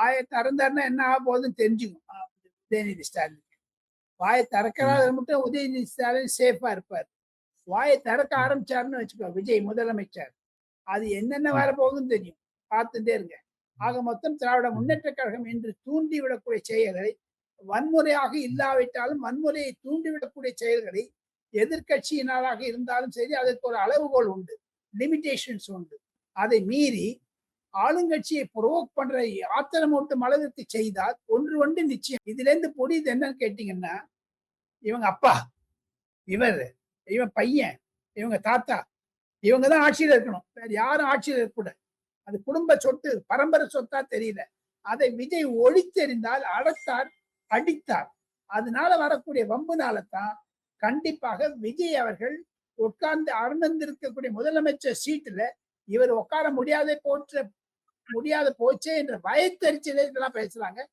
வாயை திறந்தாருன்னா என்ன ஆக போகுதுன்னு தெரிஞ்சுக்கும் உதயநிதி ஸ்டாலின். வாயை திறக்கிறாத ம். மட்டும் உதயநிதி ஸ்டாலின் சேஃபா இருப்பார். வாயை திறக்க ம். ஆரம்பிச்சாருன்னு வச்சுக்கோ விஜய் முதலமைச்சர், அது என்னென்ன ம். வரப்போகுதுன்னு தெரியும். பார்த்துட்டே இருங்க. ஆக மொத்தம் திராவிட ம். முன்னேற்ற கழகம் என்று தூண்டிவிடக்கூடிய செயல்களை, வன்முறையாக இல்லாவிட்டாலும் வன்முறையை தூண்டிவிடக்கூடிய செயல்களை எதிர்க்கட்சியினராக இருந்தாலும் சரி, அதற்கு ஒரு அளவுகோல் உண்டு, லிமிடேஷன்ஸ் உண்டு. அதை மீறி ஆளுங்கட்சியை புரோக் பண்ற ஆத்திரமூட்டும் அளவிற்கு செய்தால் ஒன்று நிச்சயம். இதுல இருந்து புரியுது என்னன்னு கேட்டீங்கன்னா, இவங்க அப்பா, இவன் பையன், இவங்க தாத்தா, இவங்க தான் ஆட்சியில இருக்கணும். வேற யாரும் ஆட்சியில இருக்கக்கூடாது. அது குடும்ப சொத்து, பரம்பரை சொத்தா தெரியல. அதை விஜய் ஒழித்தெறிந்தால் அடத்தார், அடித்தார். அதனால வரக்கூடிய வம்புனால தான் கண்டிப்பாக விஜய் அவர்கள் உட்கார்ந்து அமர்ந்திருக்கக்கூடிய முதலமைச்சர் சீட்டுல இவர் உட்கார முடியாத போச்சே என்ற பயத்தறிச்சலே இதெல்லாம் பேசுறாங்க.